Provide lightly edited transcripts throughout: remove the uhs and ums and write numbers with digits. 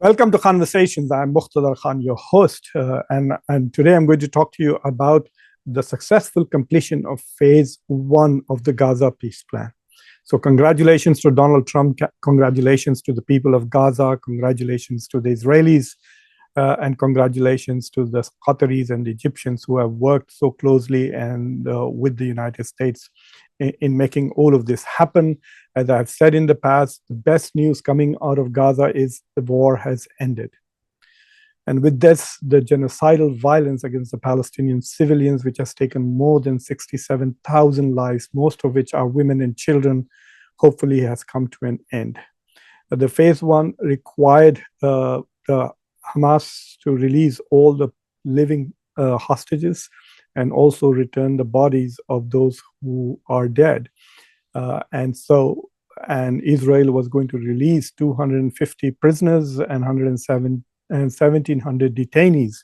Welcome to Khanversations. I'm Muqtedar Khan, your host, and today I'm going to talk to you about the successful completion of phase one of the Gaza peace plan. So congratulations to Donald Trump, congratulations to the people of Gaza, congratulations to the Israelis, and congratulations to the Qataris and the Egyptians who have worked so closely and with the United States in making all of this happen. As I've said in the past, the best news coming out of Gaza is the war has ended. And with this, the genocidal violence against the Palestinian civilians, which has taken more than 67,000 lives, most of which are women and children, hopefully has come to an end. The phase one required the Hamas to release all the living hostages and also return the bodies of those who are dead. And Israel was going to release 250 prisoners and 1,700 detainees.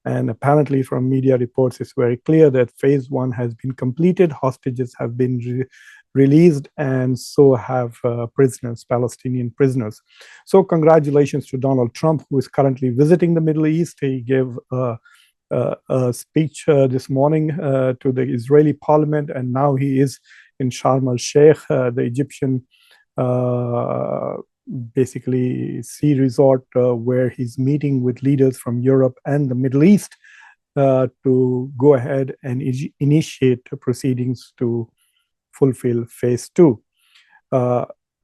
And apparently from media reports, it's very clear that phase one has been completed, hostages have been released, and so have prisoners, Palestinian prisoners. So congratulations to Donald Trump, who is currently visiting the Middle East. He gave a speech this morning to the Israeli parliament, and now he is in Sharm el-Sheikh, the Egyptian basically sea resort, where he's meeting with leaders from Europe and the Middle East to go ahead and initiate proceedings to fulfill phase two.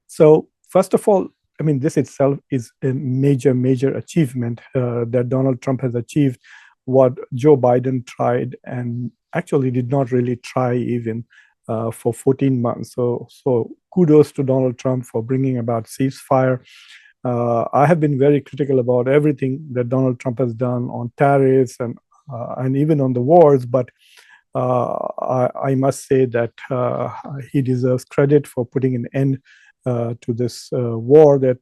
So first of all, I mean, this itself is a major achievement that Donald Trump has achieved what Joe Biden tried and actually did not really try even for 14 months. So kudos to Donald Trump for bringing about ceasefire. I have been very critical about everything that Donald Trump has done on tariffs and even on the wars, but I must say that he deserves credit for putting an end to this war. That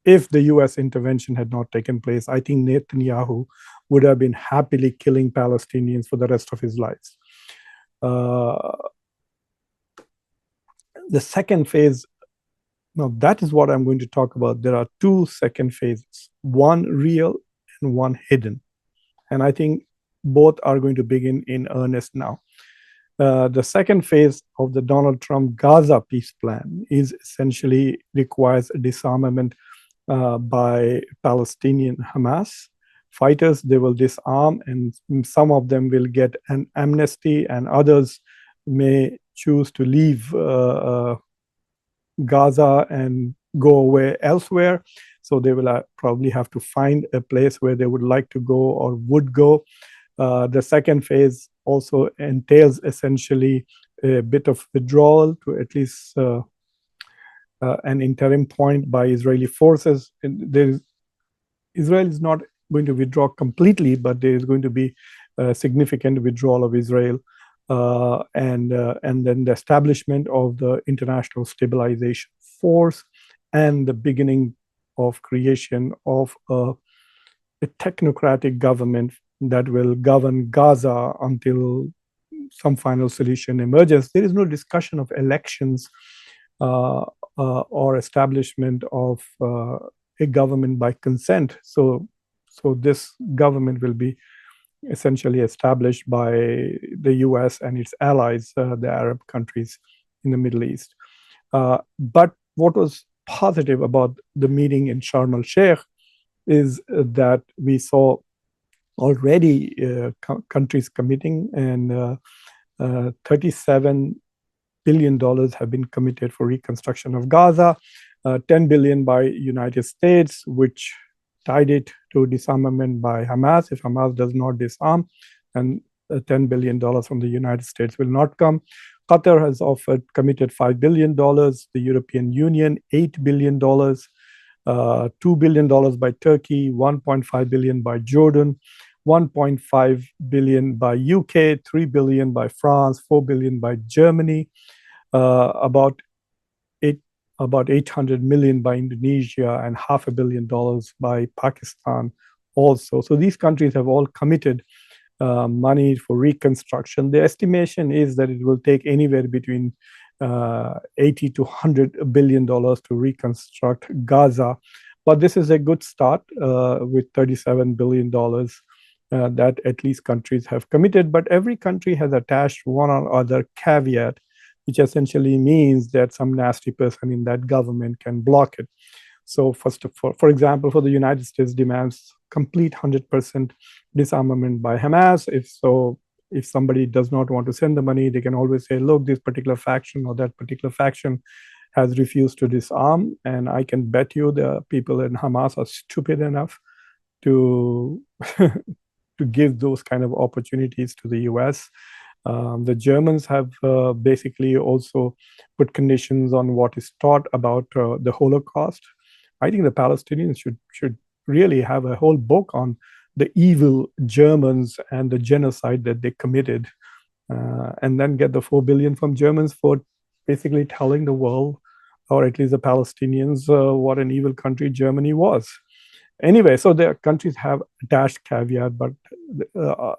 if the U.S. intervention had not taken place, I think Netanyahu would have been happily killing Palestinians for the rest of his life. The second phase, now that is what I'm going to talk about. There are two second phases, one real and one hidden. And I think both are going to begin in earnest now. The second phase of the Donald Trump Gaza peace plan is essentially requires a disarmament by Palestinian Hamas fighters. They will disarm, and some of them will get an amnesty, and others may choose to leave Gaza and go away elsewhere. So they will probably have to find a place where they would like to go or would go. The second phase also entails essentially a bit of withdrawal to at least an interim point by Israeli forces. Israel is not going to withdraw completely, but there is going to be a significant withdrawal of Israel, and then the establishment of the International Stabilization Force and the beginning of creation of a technocratic government that will govern Gaza until some final solution emerges. There is no discussion of elections or establishment of a government by consent. So this government will be essentially established by the US and its allies, the Arab countries in the Middle East. But what was positive about the meeting in Sharm el-Sheikh is that we saw already countries committing, and $37 billion have been committed for reconstruction of Gaza, $10 billion by United States, which tied it to disarmament by Hamas. If Hamas does not disarm, then $10 billion from the United States will not come. Qatar has committed $5 billion, the European Union, $8 billion, $2 billion by Turkey, $1.5 billion by Jordan, $1.5 billion by UK, $3 billion by France, $4 billion by Germany, about $800 million by Indonesia, and $500 million by Pakistan also. So these countries have all committed money for reconstruction. The estimation is that it will take anywhere between 80 to $100 billion to reconstruct Gaza But this is a good start with $37 billion that at least countries have committed. But every country has attached one or other caveat, which essentially means that some nasty person in that government can block it. So first of all, for example, for the United States demands complete 100% disarmament by Hamas. If so, if somebody does not want to send the money, they can always say, look, this particular faction or that particular faction has refused to disarm. And I can bet you the people in Hamas are stupid enough to to give those kind of opportunities to the US. The Germans have basically also put conditions on what is taught about the Holocaust. I think the Palestinians should really have a whole book on the evil Germans and the genocide that they committed, and then get the 4 billion from Germans for basically telling the world, or at least the Palestinians, what an evil country Germany was. Anyway, so the countries have attached caveat, but uh,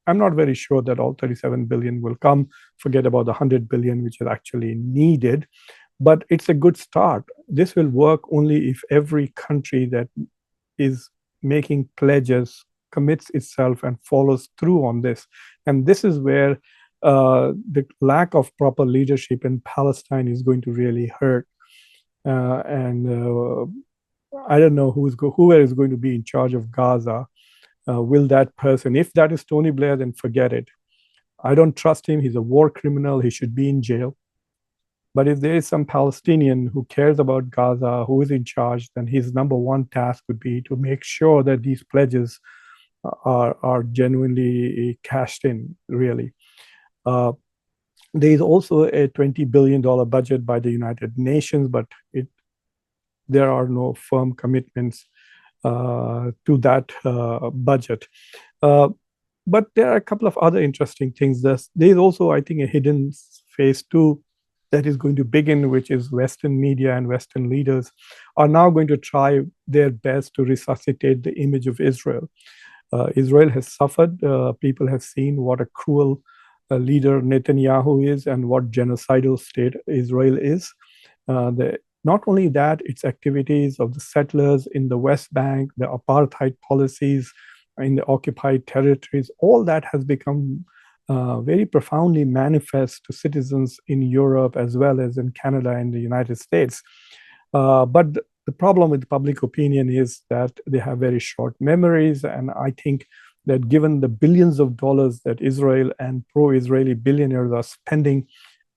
I'm not very sure that all 37 billion will come. Forget about the 100 billion, which is actually needed. But it's a good start. This will work only if every country that is making pledges commits itself and follows through on this. And this is where the lack of proper leadership in Palestine is going to really hurt. And I don't know whoever is going to be in charge of Gaza. Will that person, if that is Tony Blair, then forget it. I don't trust him. He's a war criminal. He should be in jail. But if there is some Palestinian who cares about Gaza, who is in charge, then his number one task would be to make sure that these pledges are genuinely cashed in, really. There is also a $20 billion budget by the United Nations, but there are no firm commitments to that budget. But there are a couple of other interesting things. There is also, I think, a hidden phase two that is going to begin, which is Western media and Western leaders are now going to try their best to resuscitate the image of Israel. Israel has suffered. People have seen what a cruel leader Netanyahu is and what genocidal state Israel is. Not only that, its activities of the settlers in the West Bank, the apartheid policies in the occupied territories, all that has become very profoundly manifest to citizens in Europe as well as in Canada and the United States. But the problem with public opinion is that they have very short memories. And I think that given the billions of dollars that Israel and pro-Israeli billionaires are spending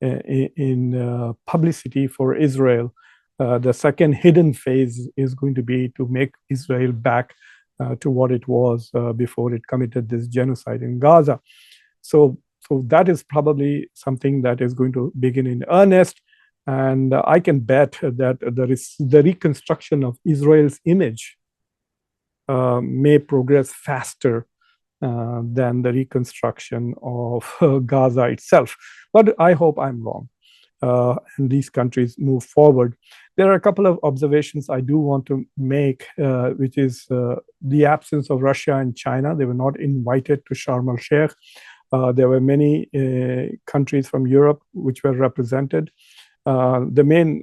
in publicity for Israel, the second hidden phase is going to be to make Israel back to what it was before it committed this genocide in Gaza. So that is probably something that is going to begin in earnest. And I can bet that the reconstruction of Israel's image may progress faster than the reconstruction of Gaza itself. But I hope I'm wrong. And these countries move forward. There are a couple of observations I do want to make, which is the absence of Russia and China. They were not invited to Sharm el-Sheikh. There were many countries from Europe which were represented. The main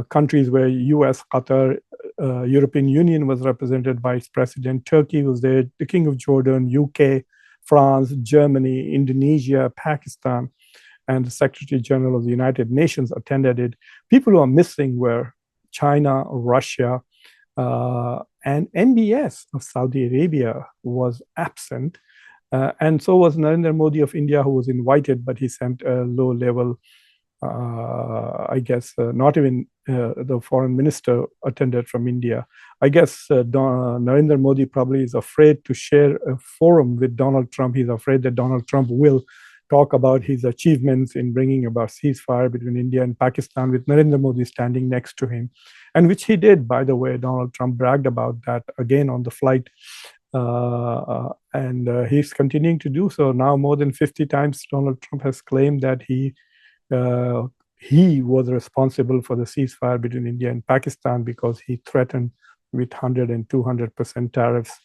countries were US, Qatar, European Union was represented by its president. Turkey was there, the King of Jordan, UK, France, Germany, Indonesia, Pakistan, and the Secretary General of the United Nations attended it. People who are missing were China, Russia, and MBS of Saudi Arabia was absent. And so was Narendra Modi of India, who was invited, but he sent a low-level, I guess, not even the foreign minister attended from India. I guess Narendra Modi probably is afraid to share a forum with Donald Trump. He's afraid that Donald Trump will talk about his achievements in bringing about ceasefire between India and Pakistan with Narendra Modi standing next to him, and which he did, by the way. Donald Trump bragged about that again on the flight. And he's continuing to do so. Now more than 50 times Donald Trump has claimed that he was responsible for the ceasefire between India and Pakistan because he threatened with 100 and 200% tariffs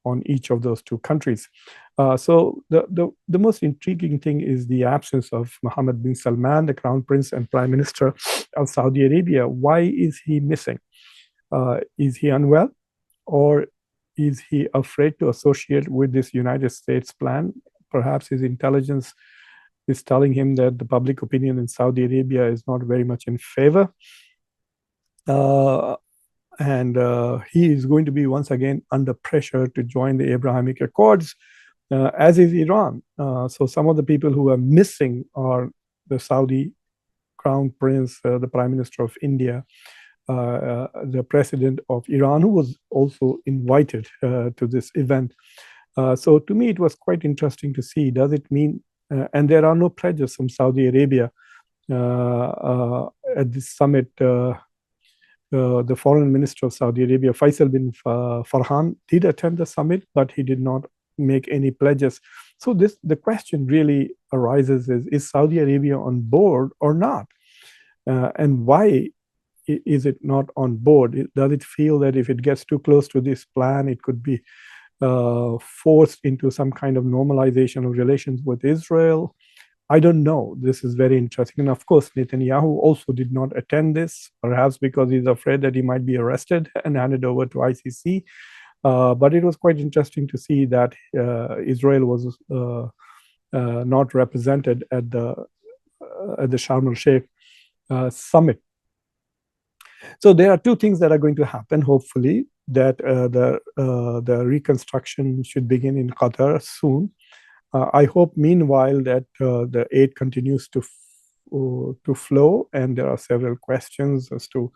on each of those two countries. So the most intriguing thing is the absence of Mohammed bin Salman, the Crown Prince and Prime Minister of Saudi Arabia. Why is he missing? Is he unwell, or is he afraid to associate with this United States plan? Perhaps his intelligence is telling him that the public opinion in Saudi Arabia is not very much in favor. And he is going to be once again under pressure to join the Abrahamic Accords, as is Iran. So some of the people who are missing are the Saudi Crown Prince, the Prime Minister of India, the President of Iran, who was also invited to this event. So to me, it was quite interesting to see, does it mean, and there are no pledges from Saudi Arabia at this summit. The foreign minister of Saudi Arabia, Faisal bin Farhan, did attend the summit, but he did not make any pledges. So the question really arises is Saudi Arabia on board or not? And why is it not on board? Does it feel that if it gets too close to this plan, it could be forced into some kind of normalization of relations with Israel? I don't know. This is very interesting. And of course, Netanyahu also did not attend this, perhaps because he's afraid that he might be arrested and handed over to ICC. But it was quite interesting to see that Israel was not represented at the Sharm el-Sheikh summit. So there are two things that are going to happen, hopefully, that the reconstruction should begin in Qatar soon. I hope, meanwhile, that the aid continues to flow, and there are several questions as to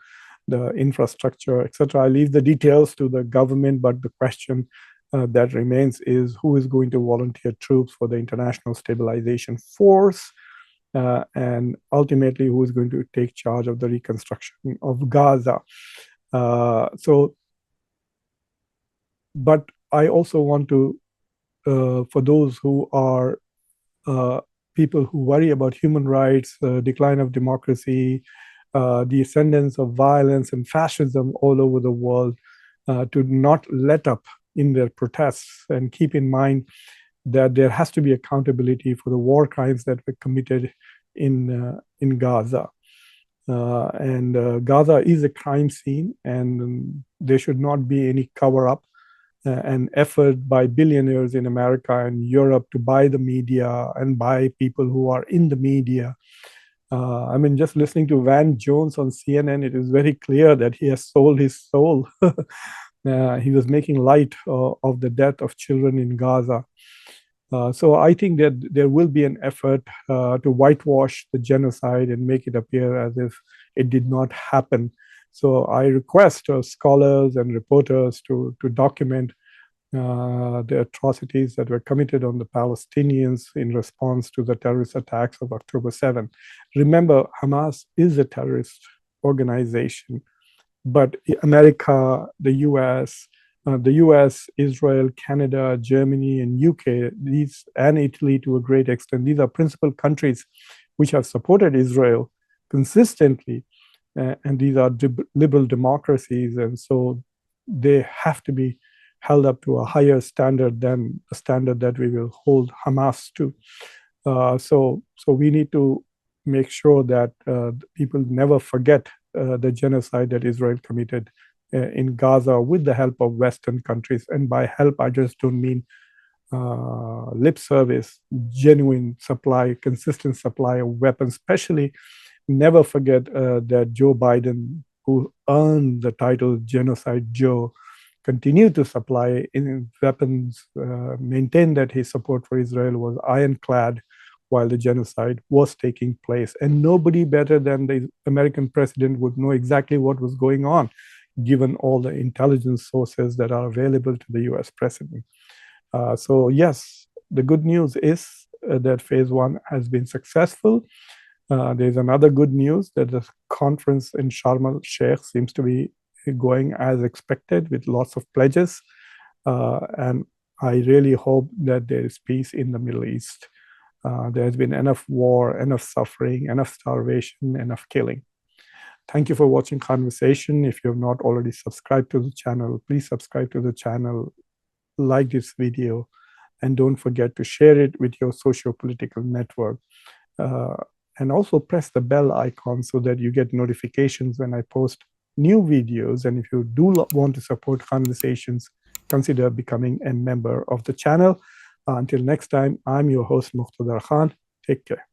the infrastructure, etc. I leave the details to the government, but the question that remains is who is going to volunteer troops for the International Stabilization Force, and ultimately who is going to take charge of the reconstruction of Gaza. But I also want to, for those who are people who worry about human rights, decline of democracy, the ascendance of violence and fascism all over the world, to not let up in their protests and keep in mind that there has to be accountability for the war crimes that were committed in Gaza. Gaza is a crime scene, and there should not be any cover-up. An effort by billionaires in America and Europe to buy the media and buy people who are in the media. I mean, just listening to Van Jones on CNN, it is very clear that he has sold his soul. He was making light of the death of children in Gaza. So I think that there will be an effort to whitewash the genocide and make it appear as if it did not happen. So I request scholars and reporters to document the atrocities that were committed on the Palestinians in response to the terrorist attacks of October 7. Remember, Hamas is a terrorist organization, but America, the US, Israel, Canada, Germany, and UK, and Italy to a great extent, these are principal countries which have supported Israel consistently. And these are liberal democracies, and so they have to be held up to a higher standard than the standard that we will hold Hamas to. So we need to make sure that people never forget the genocide that Israel committed in Gaza with the help of Western countries. And by help, I just don't mean lip service, genuine supply, consistent supply of weapons, especially. Never forget that Joe Biden, who earned the title Genocide Joe, continued to supply in weapons, maintained that his support for Israel was ironclad while the genocide was taking place. And nobody better than the American president would know exactly what was going on, given all the intelligence sources that are available to the US president. So yes, the good news is that phase one has been successful. There's another good news that the conference in Sharm el-Sheikh seems to be going as expected with lots of pledges. And I really hope that there is peace in the Middle East. There has been enough war, enough suffering, enough starvation, enough killing. Thank you for watching Khanversation. If you have not already subscribed to the channel, please subscribe to the channel, like this video, and don't forget to share it with your socio-political network. And also press the bell icon so that you get notifications when I post new videos. And if you do want to support Khanversations, consider becoming a member of the channel. Until next time, I'm your host, Muqtedar Khan. Take care.